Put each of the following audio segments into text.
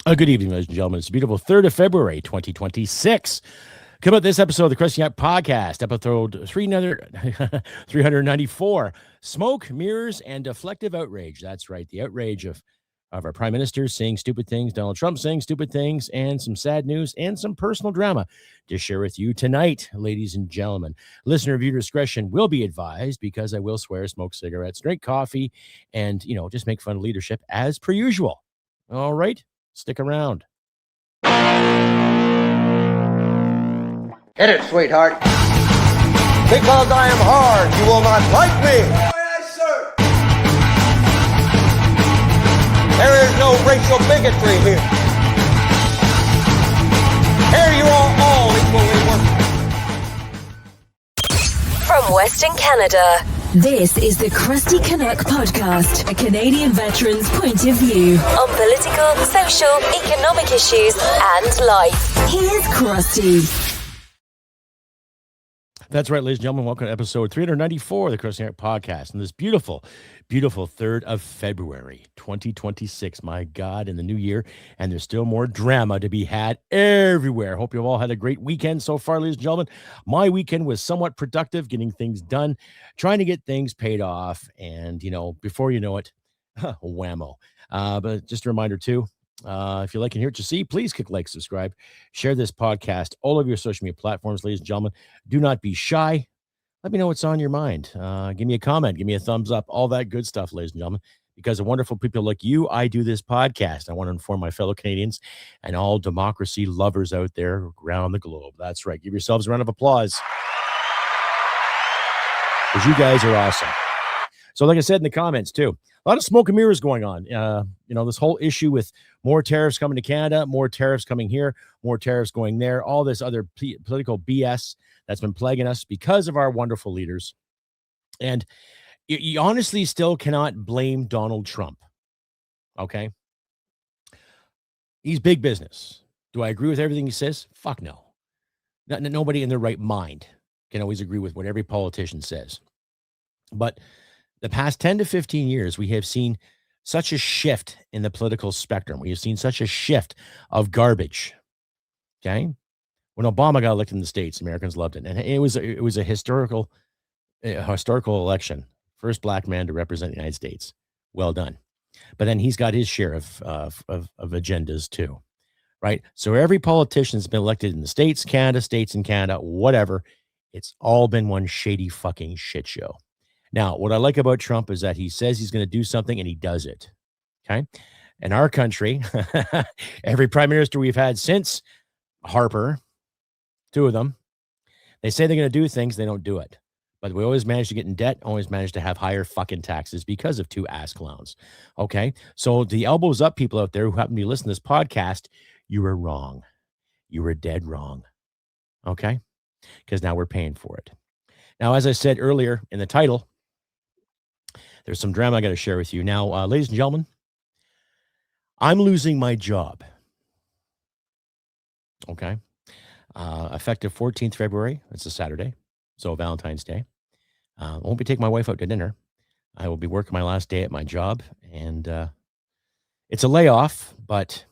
Good evening, ladies and gentlemen. It's a beautiful 3rd of February, 2026. Come out this episode of the Crusty podcast, episode 394, Smoke, Mirrors, and Deflective Outrage. That's right, the outrage of our Prime Minister saying stupid things, Donald Trump saying stupid things, and some sad news and some personal drama to share with you tonight, ladies and gentlemen. Listener viewer discretion will be advised because I will swear, smoke cigarettes, drink coffee, and, just make fun of leadership as per usual. All right? Stick around. Hit it, sweetheart. Because I am hard, you will not like me. Yes, sir. There is no racial bigotry here. Here you are all equally worthless. From Western Canada, this is the Crusty Canuck podcast, a Canadian veteran's point of view on political, social, economic issues and life. Here's Crusty. That's right, ladies and gentlemen. Welcome to episode 394 of the Crusty Canuck podcast. And this beautiful, beautiful 3rd of February, 2026. My God, in the new year. And there's still more drama to be had everywhere. Hope you've all had a great weekend so far, ladies and gentlemen. My weekend was somewhat productive, getting things done, trying to get things paid off. And, before you know it, whammo. But just a reminder, too, if you like and hear what you see, please click like, subscribe, share this podcast, all of your social media platforms, ladies and gentlemen. Do not be shy. Let me know what's on your mind. Give me a comment, give me a thumbs up, all that good stuff, ladies and gentlemen. Because of wonderful people like you, I do this podcast. I want to inform my fellow Canadians and all democracy lovers out there around the globe. That's right. Give yourselves a round of applause. Because you guys are awesome. So like I said in the comments too, a lot of smoke and mirrors going on. This whole issue with more tariffs coming to Canada, more tariffs coming here, more tariffs going there, all this other political BS that's been plaguing us because of our wonderful leaders. And you honestly still cannot blame Donald Trump. Okay. He's big business. Do I agree with everything he says? Fuck no. Nobody in their right mind can always agree with what every politician says. But the past 10 to 15 years, we have seen such a shift in the political spectrum. We have seen such a shift of garbage. Okay. When Obama got elected in the States, Americans loved it. And it was a historical election. First black man to represent the United States. Well done. But then he's got his share of agendas too. Right. So every politician has been elected in the states and Canada, whatever. It's all been one shady fucking shit show. Now, what I like about Trump is that he says he's going to do something and he does it. Okay. In our country, every prime minister we've had since Harper, 2 of them, they say they're going to do things, they don't do it. But we always manage to get in debt, always manage to have higher fucking taxes because of 2 ass clowns. Okay. So the elbows up people out there who happen to be listening to this podcast, you were wrong. You were dead wrong. Okay. Because now we're paying for it. Now, as I said earlier in the title, there's some drama I got to share with you. Now, ladies and gentlemen, I'm losing my job. Okay. Effective 14th February. It's a Saturday. So Valentine's Day. I won't be taking my wife out to dinner. I will be working my last day at my job. And it's a layoff, but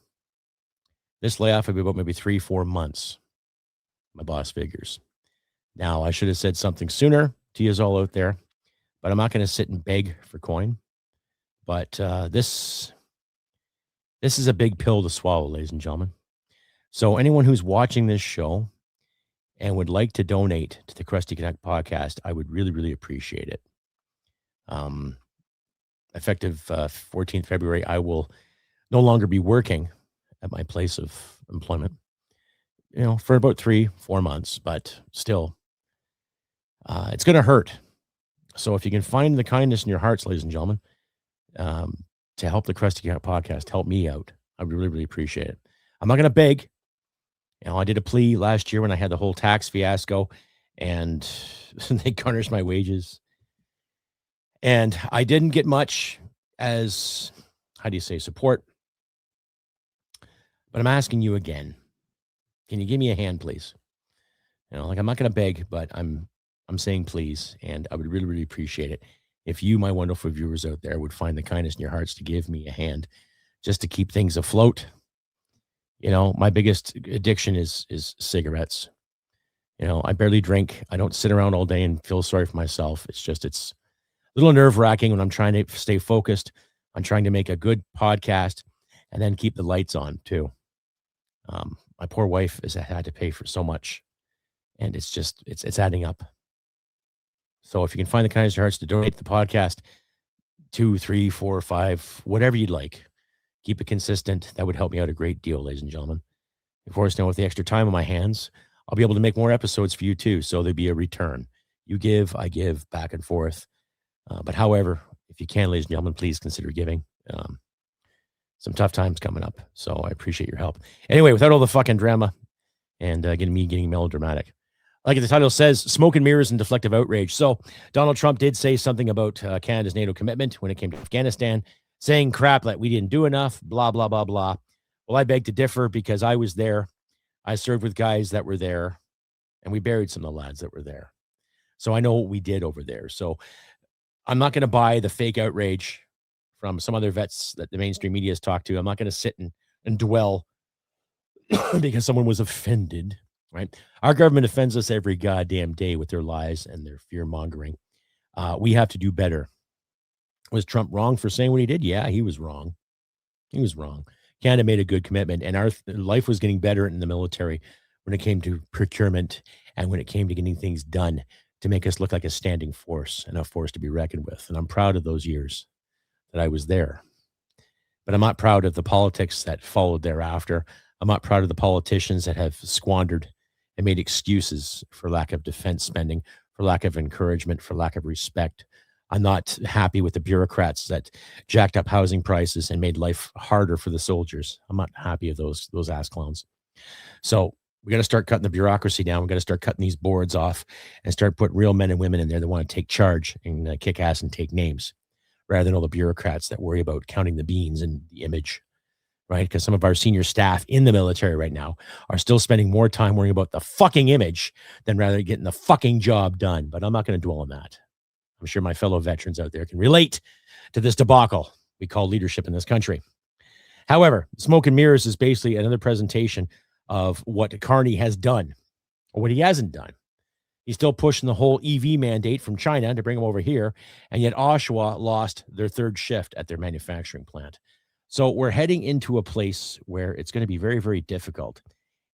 this layoff will be about maybe 3-4 months. My boss figures. Now, I should have said something sooner to you all out there. But I'm not going to sit and beg for coin. But this is a big pill to swallow, ladies and gentlemen. So anyone who's watching this show and would like to donate to the Crusty Canuck podcast, I would really, really appreciate it. Effective 14th February, I will no longer be working at my place of employment, for about 3-4 months. But still, it's going to hurt. So if you can find the kindness in your hearts, ladies and gentlemen, to help the Crusty Canuck podcast, help me out. I would really, really appreciate it. I'm not going to beg. I did a plea last year when I had the whole tax fiasco and they garnished my wages. And I didn't get much as, support. But I'm asking you again. Can you give me a hand, please? I'm not going to beg, but I'm saying please, and I would really, really appreciate it if you, my wonderful viewers out there, would find the kindness in your hearts to give me a hand just to keep things afloat. My biggest addiction is cigarettes. I barely drink. I don't sit around all day and feel sorry for myself. It's a little nerve-wracking when I'm trying to stay focused. I'm trying to make a good podcast and then keep the lights on too. My poor wife has had to pay for so much, and it's adding up. So if you can find the kindness of your hearts to donate to the podcast, 2, 3, 4, 5, whatever you'd like, keep it consistent. That would help me out a great deal, ladies and gentlemen. Of course, now with the extra time on my hands, I'll be able to make more episodes for you too. So there'll be a return. You give, I give, back and forth. But however, if you can, ladies and gentlemen, please consider giving. Some tough times coming up. So I appreciate your help. Anyway, without all the fucking drama and getting melodramatic. Like the title says, smoke and mirrors and deflective outrage. So Donald Trump did say something about Canada's NATO commitment when it came to Afghanistan, saying crap like we didn't do enough, blah, blah, blah, blah. Well, I beg to differ because I was there. I served with guys that were there, and we buried some of the lads that were there. So I know what we did over there. So I'm not going to buy the fake outrage from some other vets that the mainstream media has talked to. I'm not going to sit and dwell because someone was offended, right? Our government offends us every goddamn day with their lies and their fear mongering. We have to do better. Was Trump wrong for saying what he did? Yeah, he was wrong. He was wrong. Canada made a good commitment, and our life was getting better in the military when it came to procurement and when it came to getting things done to make us look like a standing force and a force to be reckoned with. And I'm proud of those years that I was there. But I'm not proud of the politics that followed thereafter. I'm not proud of the politicians that have squandered and made excuses for lack of defense spending, for lack of encouragement, for lack of respect. I'm not happy with the bureaucrats that jacked up housing prices and made life harder for the soldiers. I'm not happy of those ass clowns. So we got to start cutting the bureaucracy down. We got to start cutting these boards off and start putting real men and women in there that want to take charge and kick ass and take names, rather than all the bureaucrats that worry about counting the beans and the image, right? Because some of our senior staff in the military right now are still spending more time worrying about the fucking image than rather getting the fucking job done. But I'm not going to dwell on that. I'm sure my fellow veterans out there can relate to this debacle we call leadership in this country. However, smoke and mirrors is basically another presentation of what Carney has done or what he hasn't done. He's still pushing the whole EV mandate from China to bring them over here. And yet Oshawa lost their third shift at their manufacturing plant. So we're heading into a place where it's going to be very, very difficult.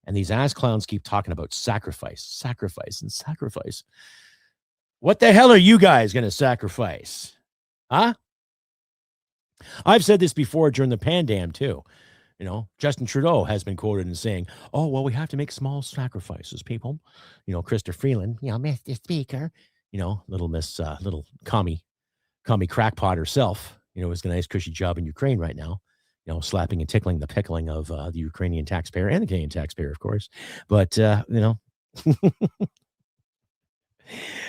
And these ass clowns keep talking about sacrifice. What the hell are you guys going to sacrifice? Huh? I've said this before during the pandemic too. Justin Trudeau has been quoted in saying, oh, well, we have to make small sacrifices, people. Krista Freeland, Mr. Speaker, little Miss, little commie crackpot herself, has got a nice cushy job in Ukraine right now, slapping and tickling the pickling of the Ukrainian taxpayer and the Canadian taxpayer, of course. But,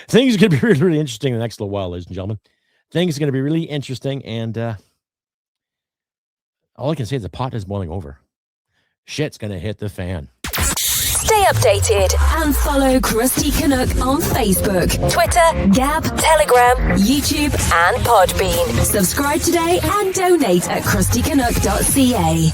things are going to be really, really interesting in the next little while, ladies and gentlemen. Things are going to be really interesting, and all I can say is the pot is boiling over. Shit's going to hit the fan. Stay updated and follow Crusty Canuck on Facebook, Twitter, Gab, Telegram, YouTube, and Podbean. Subscribe today and donate at crustycanuck.ca.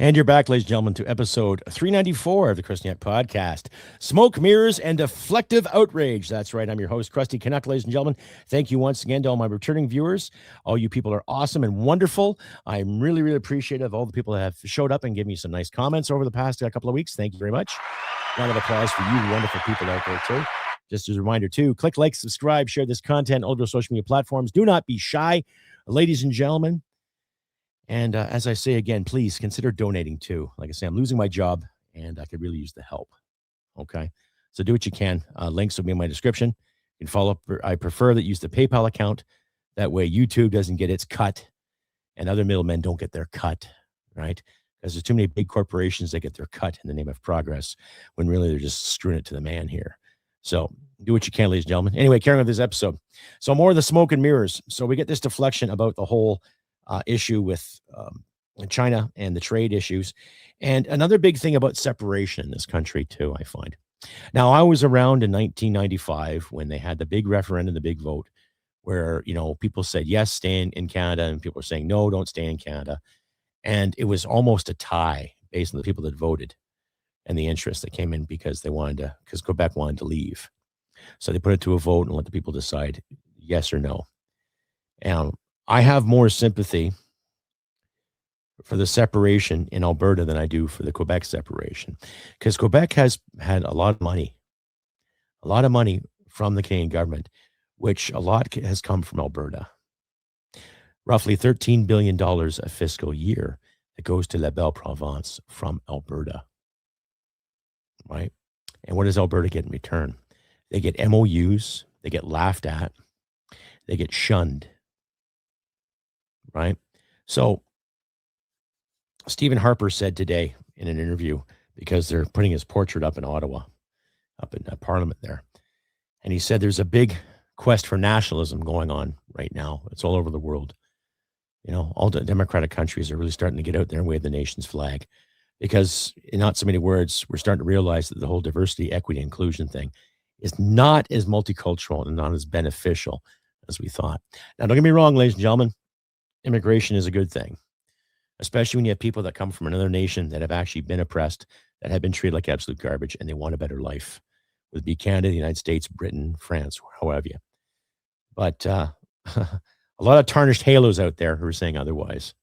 And you're back, ladies and gentlemen, to episode 394 of the Crusty Canuck podcast. Smoke, mirrors, and deflective outrage. That's right. I'm your host, Crusty Canuck, ladies and gentlemen. Thank you once again to all my returning viewers. All you people are awesome and wonderful. I'm really, really appreciative of all the people that have showed up and given me some nice comments over the past couple of weeks. Thank you very much. Round of applause for you wonderful people out there, too. Just as a reminder, too, click like, subscribe, share this content, all of your social media platforms. Do not be shy, ladies and gentlemen. And as I say again, please consider donating too. Like I say, I'm losing my job and I could really use the help. Okay. So do what you can. Links will be in my description. You can follow up. I prefer that you use the PayPal account. That way YouTube doesn't get its cut and other middlemen don't get their cut, right? Because there's too many big corporations that get their cut in the name of progress when really they're just screwing it to the man here. So do what you can, ladies and gentlemen. Anyway, carrying on with this episode. So more of the smoke and mirrors. So we get this deflection about the whole issue with China and the trade issues. And another big thing about separation in this country too, I find. Now, I was around in 1995 when they had the big referendum, the big vote, where, people said, yes, stay in Canada. And people were saying, no, don't stay in Canada. And it was almost a tie based on the people that voted and the interest that came in because Quebec wanted to leave. So they put it to a vote and let the people decide yes or no. And I have more sympathy for the separation in Alberta than I do for the Quebec separation, because Quebec has had a lot of money from the Canadian government, which a lot has come from Alberta. Roughly $13 billion a fiscal year that goes to La Belle Province from Alberta, right? And what does Alberta get in return? They get MOUs, they get laughed at, they get shunned, right? So Stephen Harper said today in an interview, because they're putting his portrait up in Ottawa, up in Parliament there, and he said there's a big quest for nationalism going on right now. It's all over the world. All the democratic countries are really starting to get out there and wave the nation's flag, because in not so many words, we're starting to realize that the whole diversity, equity, inclusion thing is not as multicultural and not as beneficial as we thought. Now, don't get me wrong, ladies and gentlemen, immigration is a good thing, especially when you have people that come from another nation that have actually been oppressed, that have been treated like absolute garbage, and they want a better life. Whether it be Canada, the United States, Britain, France, however you. But a lot of tarnished halos out there who are saying otherwise,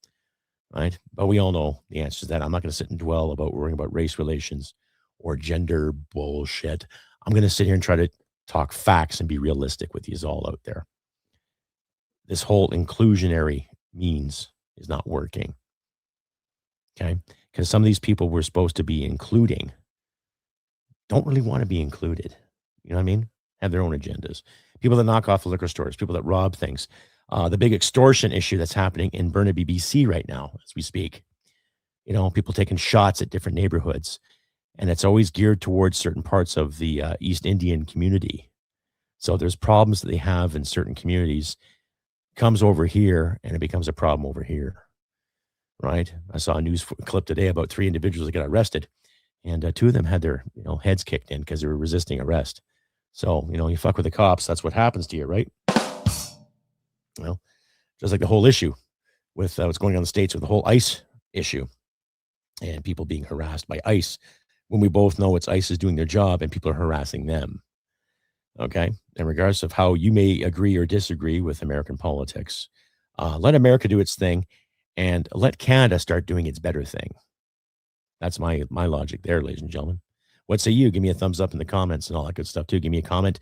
right? But we all know the answer to that. I'm not going to sit and dwell about worrying about race relations or gender bullshit. I'm going to sit here and try to talk facts and be realistic with you all out there. This whole inclusionary means is not working. Okay? Because some of these people we're supposed to be including don't really want to be included. You know what I mean? Have their own agendas. People that knock off the liquor stores, people that rob things. The big extortion issue that's happening in Burnaby, BC right now as we speak. People taking shots at different neighborhoods. And it's always geared towards certain parts of the East Indian community. So there's problems that they have in certain communities, comes over here, and it becomes a problem over here, right? I saw a news clip today about 3 individuals that got arrested, and 2 of them had their heads kicked in because they were resisting arrest. So, you fuck with the cops, that's what happens to you, right? Well, just like the whole issue with what's going on in the States with the whole ICE issue and people being harassed by ICE, when we both know it's ICE is doing their job and people are harassing them. Okay? In regards of how you may agree or disagree with American politics, let America do its thing and let Canada start doing its better thing. That's my logic there, ladies and gentlemen. What say you? Give me a thumbs up in the comments and all that good stuff too. Give me a comment.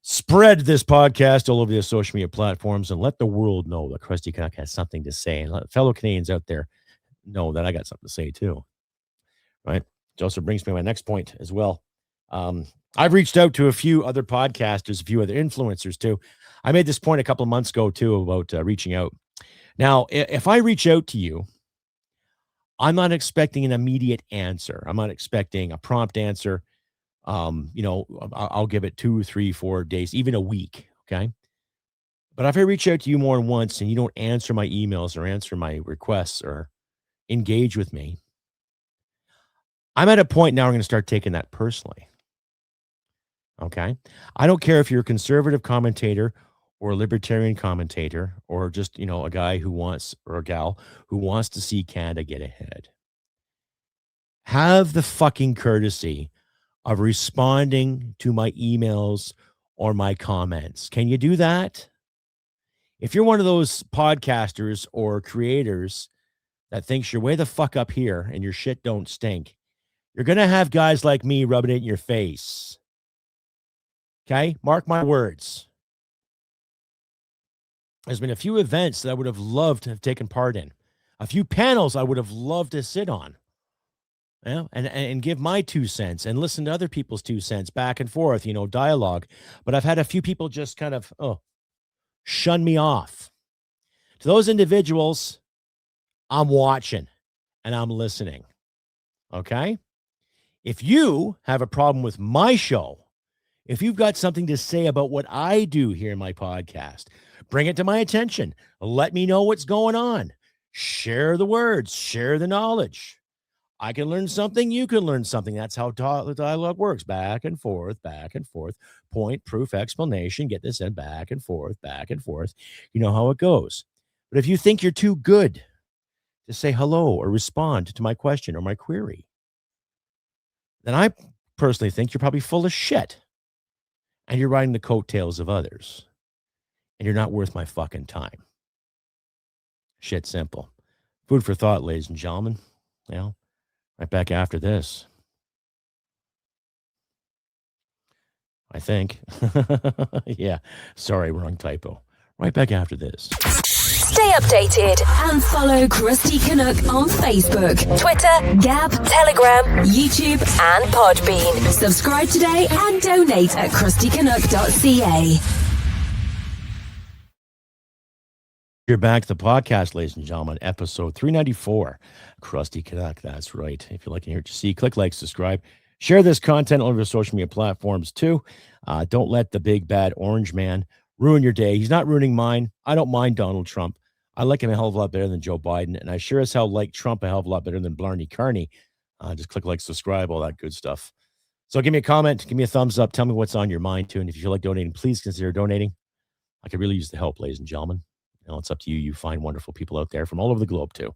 Spread this podcast all over the social media platforms and let the world know that Crusty Canuck has something to say, and let fellow Canadians out there know that I got something to say too. Right? Which also brings me to my next point as well. I've reached out to a few other podcasters, a few other influencers too. I made this point a couple of months ago too about reaching out. Now, if I reach out to you, I'm not expecting an immediate answer. I'm not expecting a prompt answer. I'll give it 2, 3, 4 days, even a week. Okay. But if I reach out to you more than once and you don't answer my emails or answer my requests or engage with me, I'm at a point now where I'm going to start taking that personally. Okay. I don't care if you're a conservative commentator or a libertarian commentator or just, a guy who wants, or a gal who wants to see Canada get ahead. Have the fucking courtesy of responding to my emails or my comments. Can you do that? If you're one of those podcasters or creators that thinks you're way the fuck up here and your shit don't stink, you're going to have guys like me rubbing it in your face. Okay? Mark my words. There's been a few events that I would have loved to have taken part in. A few panels I would have loved to sit on. And give my 2 cents and listen to other people's 2 cents back and forth, dialogue. But I've had a few people just kind of, shun me off. To those individuals, I'm watching and I'm listening. Okay? If you have a problem with my show, if you've got something to say about what I do here in my podcast, bring it to my attention. Let me know what's going on. Share the words, share the knowledge. I can learn something. You can learn something. That's how the dialogue works. Back and forth, point, proof, explanation, get this in, back and forth. You know how it goes. But if you think you're too good to say hello or respond to my question or my query, then I personally think you're probably full of shit. And you're riding the coattails of others. And you're not worth my fucking time. Shit simple. Food for thought, ladies and gentlemen. You know, right back after this. I think. Yeah. Sorry, wrong typo. Right back after this. Stay updated and follow Crusty Canuck on Facebook, Twitter, Gab, Telegram, YouTube, and Podbean. Subscribe today and donate at crustycanuck.ca. You're back to the podcast, ladies and gentlemen, episode 394, Crusty Canuck. That's right. If you like to hear what you see, click like, subscribe, share this content on over social media platforms too. Don't let the big bad orange man ruin your day. He's not ruining mine. I don't mind Donald Trump. I like him a hell of a lot better than Joe Biden, and I sure as hell like Trump a hell of a lot better than Blarney Carney. Just click like, subscribe, all that good stuff. So give me a comment, give me a thumbs up, tell me what's on your mind too, and if you feel like donating, please consider donating. I could really use the help, ladies and gentlemen. You know, it's up to you. You find wonderful people out there from all over the globe too.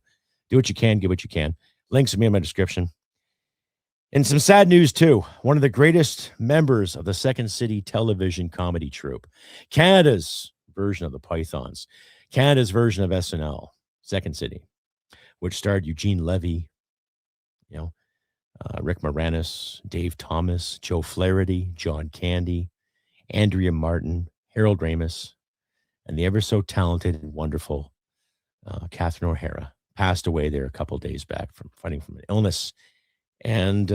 Do what you can, give what you can. Links to me in my description. And some sad news too. One of the greatest members of the Second City television comedy troupe, Canada's version of the Pythons, Canada's version of SNL, Second City, which starred Eugene Levy, Rick Moranis, Dave Thomas, Joe Flaherty, John Candy, Andrea Martin, Harold Ramis, and the ever so talented and wonderful Catherine O'Hara passed away there a couple days back from fighting from an illness. And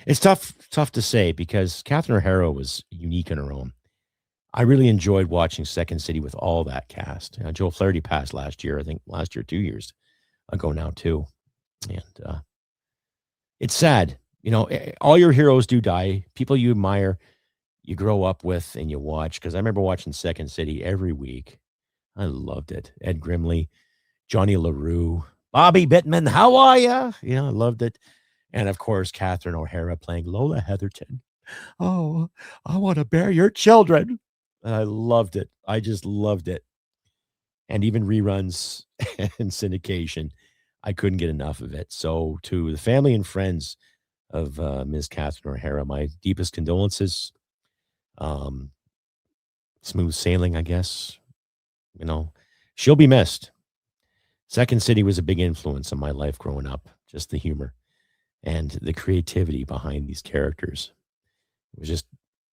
it's tough to say because Catherine O'Hara was unique in her own. I really enjoyed watching Second City with all that cast. Joe Flaherty passed last year, I think 2 years ago now too. And it's sad. All your heroes do die. People you admire, you grow up with and you watch. Because I remember watching Second City every week. I loved it. Ed Grimley, Johnny LaRue, Bobby Bittman, how are you? I loved it. And of course, Catherine O'Hara playing Lola Heatherton. Oh, I want to bear your children. And I loved it. I just loved it. And even reruns and syndication, I couldn't get enough of it. So to the family and friends of Ms. Catherine O'Hara, my deepest condolences. Smooth sailing, I guess. She'll be missed. Second City was a big influence on my life growing up. Just the humor and the creativity behind these characters. It was just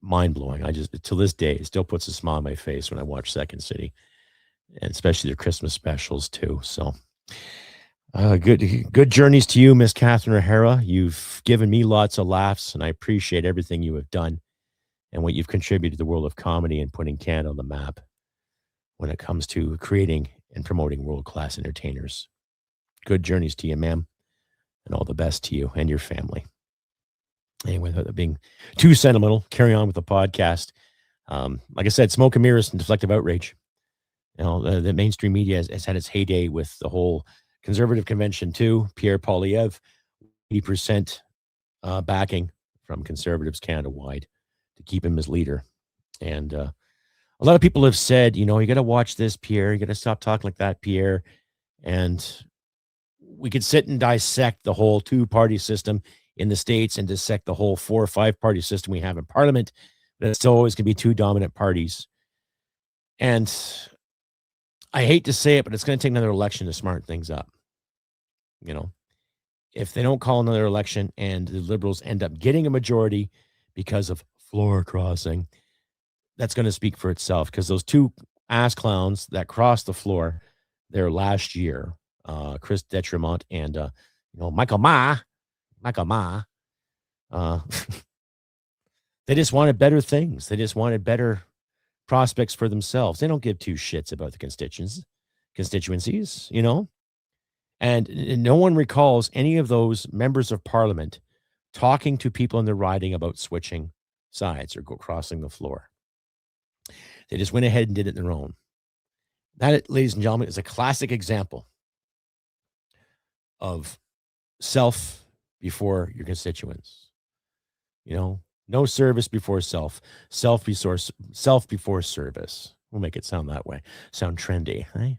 mind-blowing. To this day, it still puts a smile on my face when I watch Second City, and especially their Christmas specials too. So good journeys to you, Miss Catherine O'Hara. You've given me lots of laughs, and I appreciate everything you have done and what you've contributed to the world of comedy and putting Canada on the map when it comes to creating and promoting world-class entertainers. Good journeys to you, ma'am, and all the best to you and your family. Anyway, without being too sentimental, carry on with the podcast. Like I said, smoke and mirrors and deflective outrage. The mainstream media has had its heyday with the whole conservative convention too. Pierre Poilievre, 80% backing from conservatives Canada-wide to keep him as leader. And a lot of people have said, you got to watch this, Pierre. You got to stop talking like that, Pierre. And we could sit and dissect the whole two-party system in the States and dissect the whole 4 or 5 party system we have in Parliament. But it's still always going to be 2 dominant parties. And I hate to say it, but it's going to take another election to smart things up. If they don't call another election and the Liberals end up getting a majority because of floor crossing, that's going to speak for itself, because those 2 ass clowns that crossed the floor there last year, Chris Detremont and Michael Ma, they just wanted better things. They just wanted better prospects for themselves. They don't give 2 shits about the constituencies, and no one recalls any of those members of Parliament talking to people in the riding about switching sides or crossing the floor. They just went ahead and did it their own. That, ladies and gentlemen, is a classic example of self before your constituents. No service before self, self before service. We'll make it sound that way, sound trendy, right?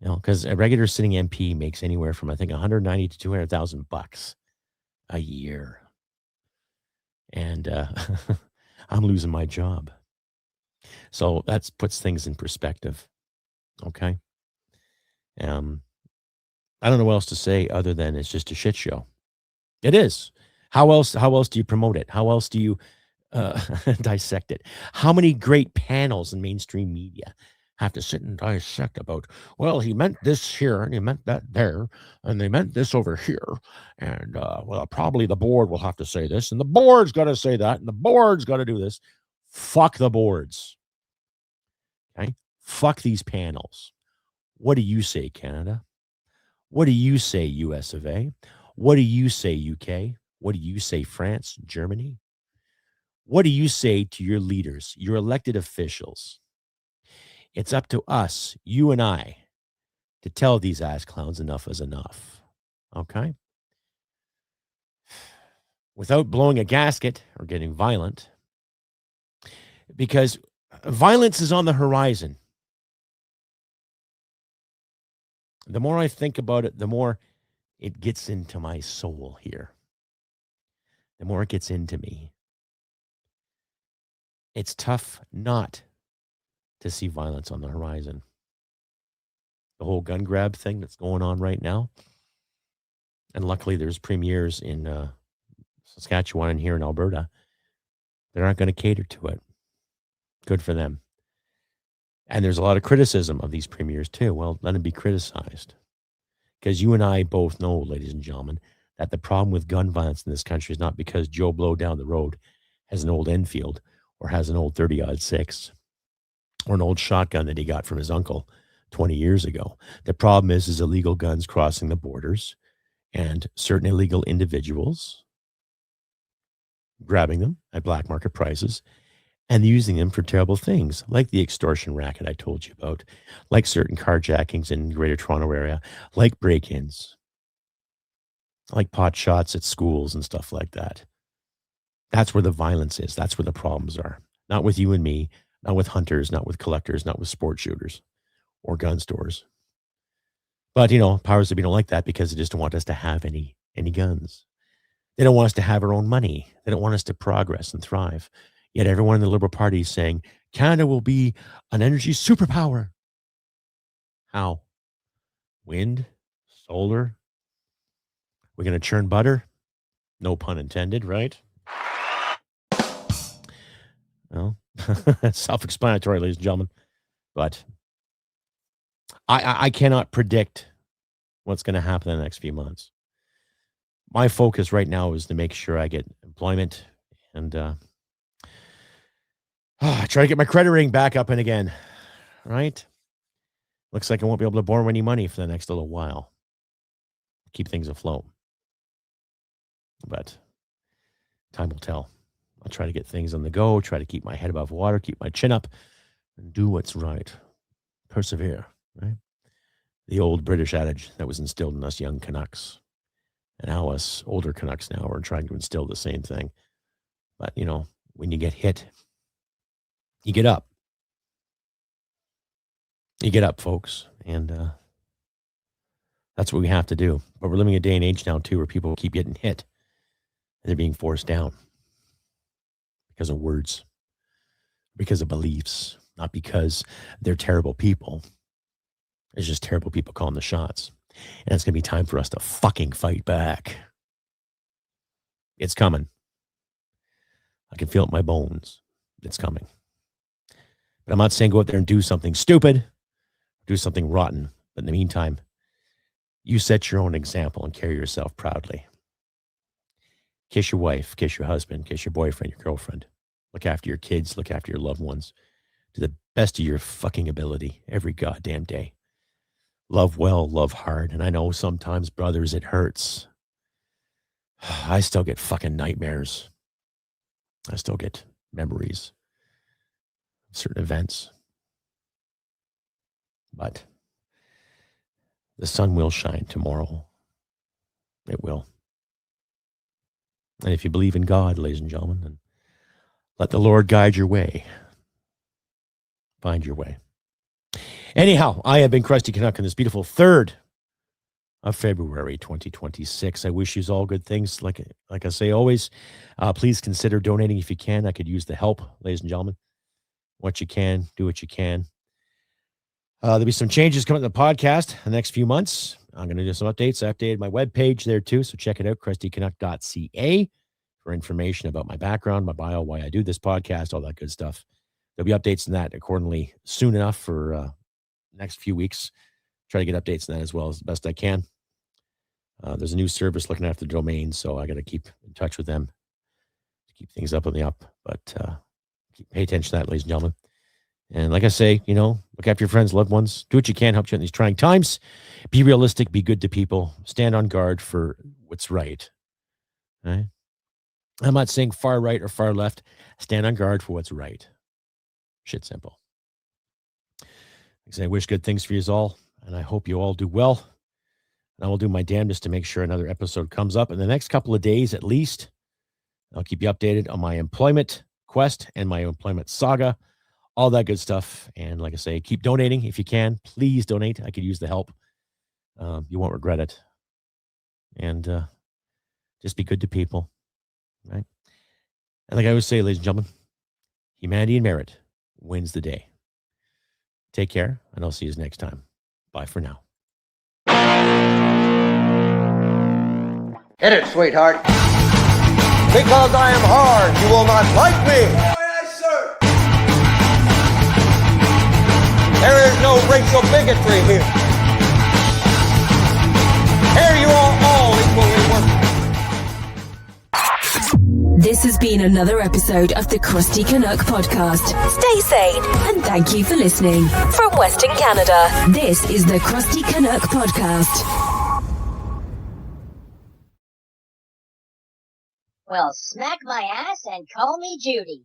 Because a regular sitting MP makes anywhere from, I think, 190 to 200,000 bucks a year, and I'm losing my job. So that puts things in perspective. Okay. I don't know what else to say other than it's just a shit show. It is. How else do you promote it? How else do you dissect it? How many great panels in mainstream media have to sit and dissect about, well, he meant this here and he meant that there and they meant this over here, and well, probably the board will have to say this and the board's got to say that and the board's got to do this. Fuck the boards. Okay? Fuck these panels. What do you say, Canada? What do you say, US of A? What do you say, UK? What do you say, France, Germany? What do you say to your leaders, your elected officials? It's up to us, you and I, to tell these ass clowns enough is enough. Okay? Without blowing a gasket or getting violent, because violence is on the horizon. The more I think about it, the more it gets into my soul here. The more it gets into me. It's tough not to see violence on the horizon. The whole gun grab thing that's going on right now. And luckily there's premiers in Saskatchewan and here in Alberta that aren't going to cater to it. Good for them. And there's a lot of criticism of these premiers too. Well, let them be criticized. Because you and I both know, ladies and gentlemen, that the problem with gun violence in this country is not because Joe Blow down the road has an old Enfield or has an old 30-06 or an old shotgun that he got from his uncle 20 years ago. The problem is illegal guns crossing the borders and certain illegal individuals grabbing them at black market prices and using them for terrible things, like the extortion racket I told you about, like certain carjackings in the Greater Toronto area, like break-ins, like pot shots at schools and stuff like that. That's where the violence is. That's where the problems are. Not with you and me, not with hunters, not with collectors, not with sport shooters or gun stores. But, powers that be don't like that because they just don't want us to have any guns. They don't want us to have our own money. They don't want us to progress and thrive. Yet everyone in the Liberal Party is saying, Canada will be an energy superpower. How? Wind? Solar? We're going to churn butter? No pun intended, right? Well, that's self-explanatory, ladies and gentlemen. But I cannot predict what's going to happen in the next few months. My focus right now is to make sure I get employment and try to get my credit rating back up and again, right? Looks like I won't be able to borrow any money for the next little while. Keep things afloat. But time will tell. I'll try to get things on the go, try to keep my head above water, keep my chin up, and do what's right. Persevere, right? The old British adage that was instilled in us young Canucks. And how us older Canucks now are trying to instill the same thing. But, when you get hit, you get up. You get up, folks. And that's what we have to do. But we're living a day and age now, too, where people keep getting hit. And they're being forced down. Because of words. Because of beliefs. Not because they're terrible people. It's just terrible people calling the shots. And it's going to be time for us to fucking fight back. It's coming. I can feel it in my bones. It's coming. But I'm not saying go out there and do something stupid, do something rotten. But in the meantime, you set your own example and carry yourself proudly. Kiss your wife, kiss your husband, kiss your boyfriend, your girlfriend. Look after your kids, look after your loved ones. To the best of your fucking ability every goddamn day. Love well, love hard. And I know sometimes, brothers, it hurts. I still get fucking nightmares. I still get memories of certain events. But the sun will shine tomorrow. It will. And if you believe in God, ladies and gentlemen, then let the Lord guide your way. Find your way. Anyhow, I have been Crusty Canuck on this beautiful 3rd of February, 2026. I wish you all good things. Like I say always, please consider donating if you can. I could use the help, ladies and gentlemen. What you can, do what you can. There'll be some changes coming to the podcast the next few months. I'm going to do some updates. I updated my webpage there too, so check it out, crustycanuck.ca, for information about my background, my bio, why I do this podcast, all that good stuff. There'll be updates in that accordingly soon enough for next few weeks. Try to get updates on that as well as the best I can. There's a new service looking after the domain, so I got to keep in touch with them to keep things up on the up. But pay attention to that, ladies and gentlemen. And like I say, look after your friends, loved ones. Do what you can, help you in these trying times. Be realistic, be good to people. Stand on guard for what's right. Right? I'm not saying far right or far left. Stand on guard for what's right. Shit simple. Like I say, I wish good things for you all, and I hope you all do well. And I will do my damnedest to make sure another episode comes up in the next couple of days at least. I'll keep you updated on my employment quest and my employment saga, all that good stuff. And like I say, keep donating if you can. Please donate. I could use the help. You won't regret it. And just be good to people, right? And like I always say, ladies and gentlemen, humanity and merit wins the day. Take care, and I'll see you next time. Bye for now. Hit it, sweetheart. Because I am hard, you will not like me. Yes, sir. There is no racial bigotry here. Here you are all equally worthless. This has been another episode of the Crusty Canuck podcast. Stay sane and thank you for listening. From Western Canada, this is the Crusty Canuck podcast. Well, smack my ass and call me Judy.